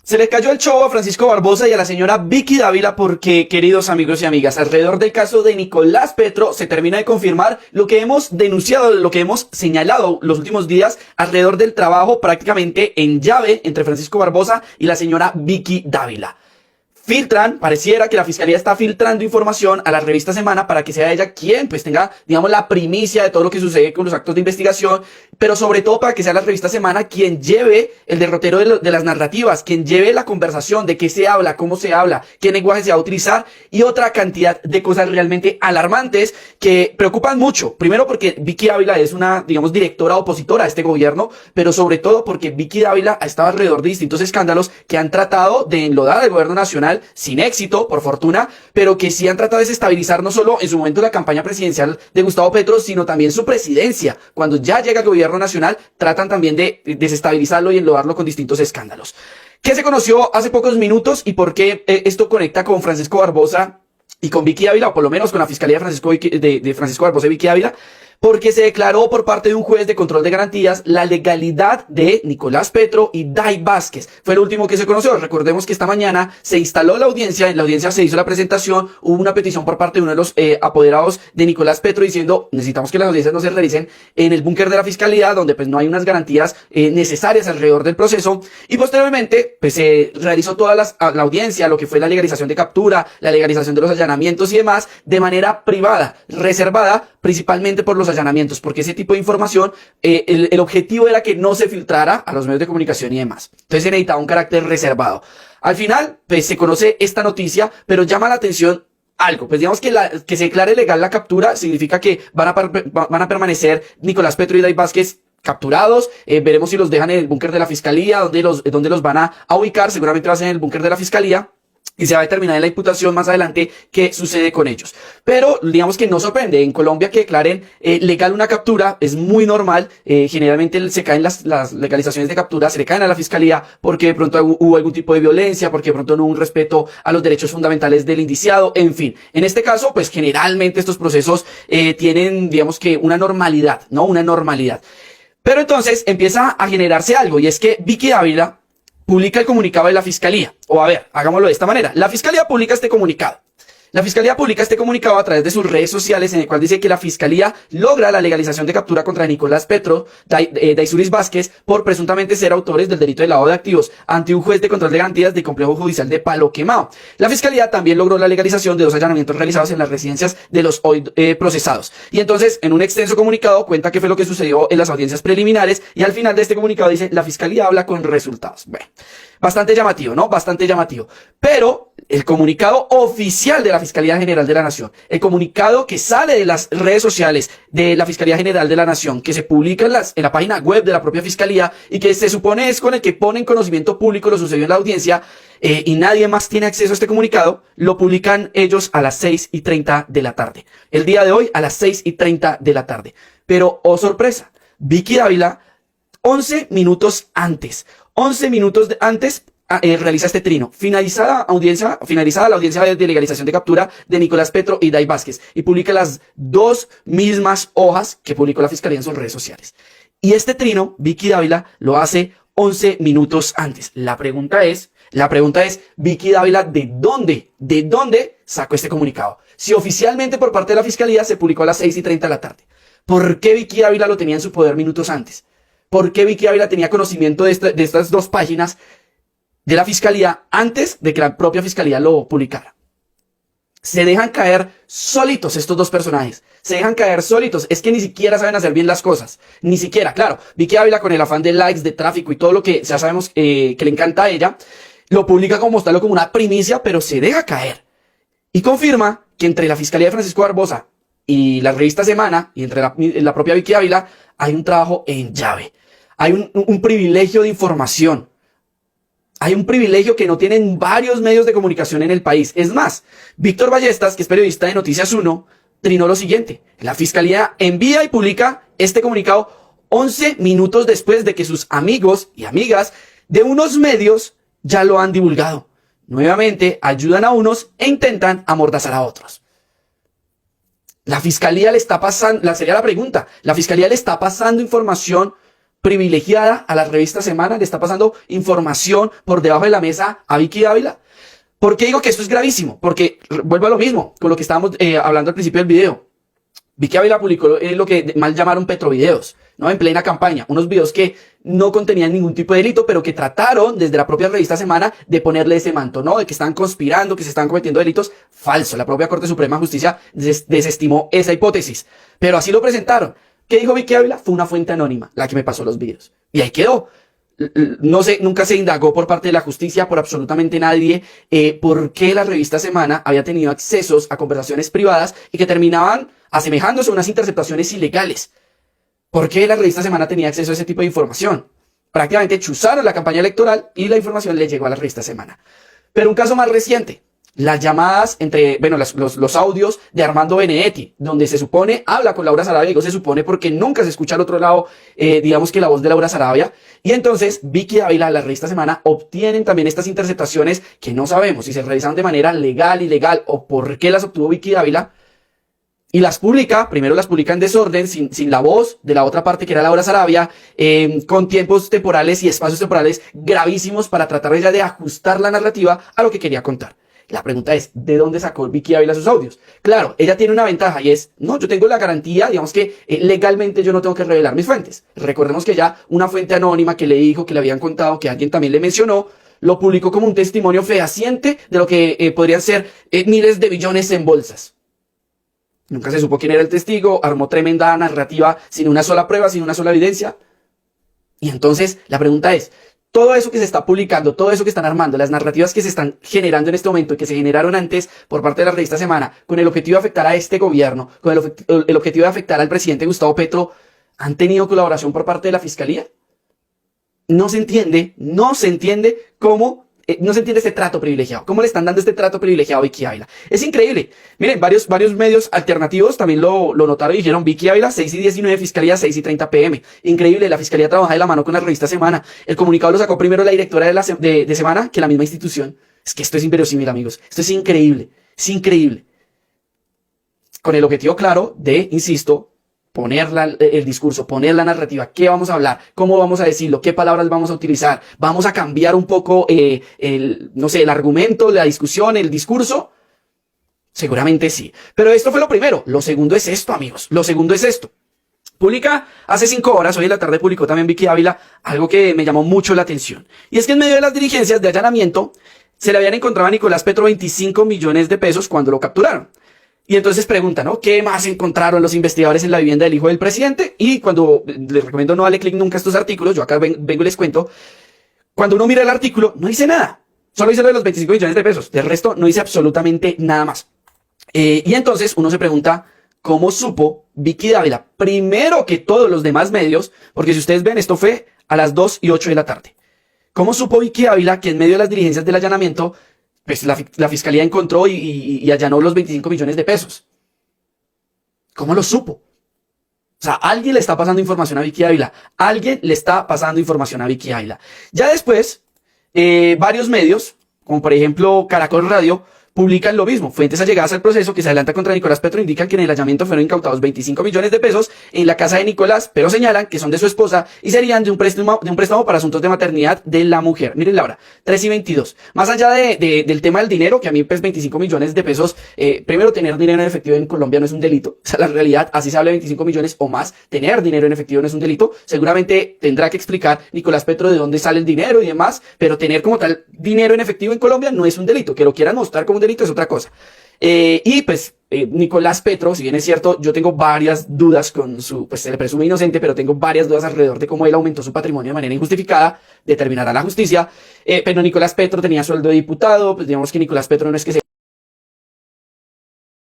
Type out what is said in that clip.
Se le cayó el show a Francisco Barbosa y a la señora Vicky Dávila porque, queridos amigos y amigas, alrededor del caso de Nicolás Petro se termina de confirmar lo que hemos denunciado, lo que hemos señalado los últimos días alrededor del trabajo prácticamente en llave entre Francisco Barbosa y la señora Vicky Dávila. Pareciera que la fiscalía está filtrando información a la revista Semana para que sea ella quien pues tenga, digamos, la primicia de todo lo que sucede con los actos de investigación, pero sobre todo para que sea la revista Semana quien lleve el derrotero de las narrativas, quien lleve la conversación de qué se habla, cómo se habla, qué lenguaje se va a utilizar y otra cantidad de cosas realmente alarmantes que preocupan mucho. Primero porque Vicky Dávila es una, digamos, directora opositora a este gobierno, pero sobre todo porque Vicky Dávila ha estado alrededor de distintos escándalos que han tratado de enlodar al gobierno nacional sin éxito, por fortuna, pero que sí han tratado de desestabilizar no solo en su momento la campaña presidencial de Gustavo Petro, sino también su presidencia. Cuando ya llega el gobierno nacional, tratan también de desestabilizarlo y enlodarlo con distintos escándalos. ¿Qué se conoció hace pocos minutos y por qué esto conecta con Francisco Barbosa y con Vicky Dávila, o por lo menos con la fiscalía de Francisco Barbosa y Vicky Dávila? Porque se declaró por parte de un juez de control de garantías la legalidad de Nicolás Petro y Day Vázquez. Fue lo último que se conoció. Recordemos que esta mañana se instaló la audiencia, en la audiencia se hizo la presentación, hubo una petición por parte de uno de los apoderados de Nicolás Petro diciendo necesitamos que las audiencias no se realicen en el búnker de la fiscalía, donde pues no hay unas garantías necesarias alrededor del proceso, y posteriormente pues se realizó toda la audiencia, lo que fue la legalización de captura, la legalización de los allanamientos y demás, de manera privada, reservada, principalmente por los allanamientos, porque ese tipo de información, el objetivo era que no se filtrara a los medios de comunicación y demás. Entonces se necesitaba un carácter reservado. Al final, pues se conoce esta noticia, pero llama la atención algo. Pues digamos que se declare legal la captura significa que van a permanecer Nicolás Petro y Day Vázquez capturados. Veremos si los dejan en el búnker de la fiscalía, donde los van a ubicar. Seguramente va a ser en el búnker de la fiscalía. Y se va a determinar en la imputación más adelante qué sucede con ellos. Pero digamos que no sorprende. En Colombia que declaren legal una captura es muy normal. Generalmente se caen las legalizaciones de captura, se le caen a la fiscalía porque de pronto hubo algún tipo de violencia, porque de pronto no hubo un respeto a los derechos fundamentales del indiciado, en fin. En este caso, pues generalmente estos procesos tienen, digamos que una normalidad, ¿no? Una normalidad. Pero entonces empieza a generarse algo, y es que Vicky Dávila publica el comunicado de la fiscalía. O a ver, hagámoslo de esta manera. La fiscalía publica este comunicado. La fiscalía publica este comunicado a través de sus redes sociales en el cual dice que la fiscalía logra la legalización de captura contra Nicolás Petro, Daysuris Vázquez, por presuntamente ser autores del delito de lavado de activos ante un juez de control de garantías del complejo judicial de Palo Quemado. La fiscalía también logró la legalización de 2 allanamientos realizados en las residencias de los hoy procesados. Y entonces, en un extenso comunicado, cuenta qué fue lo que sucedió en las audiencias preliminares, y al final de este comunicado dice, la fiscalía habla con resultados. Bueno, bastante llamativo, ¿no? Bastante llamativo. Pero el comunicado oficial de la Fiscalía General de la Nación, el comunicado que sale de las redes sociales de la Fiscalía General de la Nación, que se publica en la página web de la propia Fiscalía y que se supone es con el que pone en conocimiento público lo sucedió en la audiencia, y nadie más tiene acceso a este comunicado, lo publican ellos a las 6:30 de la tarde. El día de hoy a las 6:30 de la tarde. Pero, oh sorpresa, Vicky Dávila, 11 minutos antes realiza este trino. Finalizada la audiencia de legalización de captura de Nicolás Petro y Day Vázquez, y publica las 2 mismas hojas que publicó la fiscalía en sus redes sociales. Y este trino, Vicky Dávila lo hace 11 minutos antes. La pregunta es, Vicky Dávila, ¿de dónde sacó este comunicado? Si oficialmente por parte de la fiscalía se publicó a las 6:30 de la tarde, ¿por qué Vicky Dávila lo tenía en su poder minutos antes? ¿Por qué Vicky Dávila tenía conocimiento de estas 2 páginas de la fiscalía antes de que la propia fiscalía lo publicara? Se dejan caer solitos estos 2 personajes. Se dejan caer solitos. Es que ni siquiera saben hacer bien las cosas. Ni siquiera, claro. Vicky Dávila, con el afán de likes, de tráfico y todo lo que ya sabemos que le encanta a ella, lo publica como mostrarlo como una primicia, pero se deja caer. Y confirma que entre la fiscalía de Francisco Barbosa y la revista Semana, y entre la propia Vicky Dávila, hay un trabajo en llave. Hay un privilegio de información. Hay un privilegio que no tienen varios medios de comunicación en el país. Es más, Víctor Ballestas, que es periodista de Noticias 1, trinó lo siguiente. La fiscalía envía y publica este comunicado 11 minutos después de que sus amigos y amigas de unos medios ya lo han divulgado. Nuevamente, ayudan a unos e intentan amordazar a otros. La fiscalía le está pasando, sería la pregunta, la fiscalía le está pasando información privilegiada a la revista Semana, le está pasando información por debajo de la mesa a Vicky Dávila. ¿Por qué digo que esto es gravísimo? Porque vuelvo a lo mismo, con lo que estábamos hablando al principio del video. Vicky Dávila publicó lo que mal llamaron petrovideos, ¿no? En plena campaña. Unos videos que no contenían ningún tipo de delito, pero que trataron desde la propia revista Semana de ponerle ese manto, ¿no? De que están conspirando, que se están cometiendo delitos. Falso. La propia Corte Suprema de Justicia desestimó esa hipótesis. Pero así lo presentaron. ¿Qué dijo Vicky Dávila? Fue una fuente anónima la que me pasó los videos. Y ahí quedó. No sé, nunca se indagó por parte de la justicia, por absolutamente nadie, por qué la revista Semana había tenido accesos a conversaciones privadas y que terminaban asemejándose a unas interceptaciones ilegales. ¿Por qué la revista Semana tenía acceso a ese tipo de información? Prácticamente chuzaron la campaña electoral y la información le llegó a la revista Semana. Pero un caso más reciente, las llamadas entre, bueno, los audios de Armando Benedetti, donde se supone habla con Laura Sarabia, digo se supone porque nunca se escucha al otro lado, digamos que la voz de Laura Sarabia, y entonces Vicky Dávila, la revista Semana, obtienen también estas interceptaciones que no sabemos si se realizaron de manera legal, ilegal, o por qué las obtuvo Vicky Dávila, y las publica, primero las publica en desorden, sin la voz de la otra parte que era Laura Sarabia, con tiempos temporales y espacios temporales gravísimos para tratar ella de ajustar la narrativa a lo que quería contar. La pregunta es, ¿de dónde sacó Vicky Dávila sus audios? Claro, ella tiene una ventaja y es, no, yo tengo la garantía, digamos que legalmente yo no tengo que revelar mis fuentes. Recordemos que ya una fuente anónima que le dijo, que le habían contado, que alguien también le mencionó, lo publicó como un testimonio fehaciente de lo que podrían ser miles de billones en bolsas. Nunca se supo quién era el testigo, armó tremenda narrativa sin una sola prueba, sin una sola evidencia. Y entonces la pregunta es, todo eso que se está publicando, todo eso que están armando, las narrativas que se están generando en este momento y que se generaron antes por parte de la revista Semana, con el objetivo de afectar a este gobierno, con el objetivo de afectar al presidente Gustavo Petro, ¿han tenido colaboración por parte de la Fiscalía? No se entiende cómo, no se entiende este trato privilegiado. ¿Cómo le están dando este trato privilegiado a Vicky Dávila? Es increíble. Miren, varios medios alternativos también lo notaron y dijeron Vicky Dávila, 6:19, Fiscalía 6:30 p.m. Increíble, la Fiscalía trabaja de la mano con la revista Semana. El comunicado lo sacó primero la directora de Semana que la misma institución. Es que esto es inverosímil, amigos. Esto es increíble. Es increíble. Con el objetivo claro de, insisto, poner el discurso, poner la narrativa, qué vamos a hablar, cómo vamos a decirlo, qué palabras vamos a utilizar, vamos a cambiar un poco no sé, el argumento, la discusión, el discurso. Seguramente sí. Pero esto fue lo primero. Lo segundo es esto, amigos. Lo segundo es esto. Publica hace 5 horas, hoy en la tarde publicó también Vicky Dávila, algo que me llamó mucho la atención. Y es que en medio de las diligencias de allanamiento, se le habían encontrado a Nicolás Petro 25 millones de pesos cuando lo capturaron. Y entonces preguntan, ¿no? ¿Qué más encontraron los investigadores en la vivienda del hijo del presidente? Y cuando les recomiendo no darle clic nunca a estos artículos, yo acá vengo y les cuento, cuando uno mira el artículo, no dice nada. Solo dice lo de los 25 millones de pesos. Del resto, no dice absolutamente nada más. Y entonces uno se pregunta, ¿cómo supo Vicky Dávila? Primero que todos los demás medios, porque si ustedes ven, esto fue a las 2:08 de la tarde. ¿Cómo supo Vicky Dávila que en medio de las diligencias del allanamiento pues la fiscalía encontró y allanó los 25 millones de pesos? ¿Cómo lo supo? O sea, alguien le está pasando información a Vicky Dávila. Alguien le está pasando información a Vicky Dávila. Ya después, varios medios, como por ejemplo Caracol Radio, publican lo mismo. Fuentes allegadas al proceso que se adelanta contra Nicolás Petro indican que en el allanamiento fueron incautados 25 millones de pesos en la casa de Nicolás, pero señalan que son de su esposa y serían de un préstamo para asuntos de maternidad de la mujer. Miren la hora, 3:22. Más allá del tema del dinero, que a mí pues 25 millones de pesos, primero tener dinero en efectivo en Colombia no es un delito. O sea, la realidad, así se habla de 25 millones o más, tener dinero en efectivo no es un delito. Seguramente tendrá que explicar Nicolás Petro de dónde sale el dinero y demás, pero tener como tal dinero en efectivo en Colombia no es un delito. Que lo quieran mostrar como un delito es otra cosa. Y pues Nicolás Petro, si bien es cierto, yo tengo varias dudas con pues se le presume inocente, pero tengo varias dudas alrededor de cómo él aumentó su patrimonio de manera injustificada, determinará la justicia. Pero Nicolás Petro tenía sueldo de diputado, pues digamos que Nicolás Petro no es que se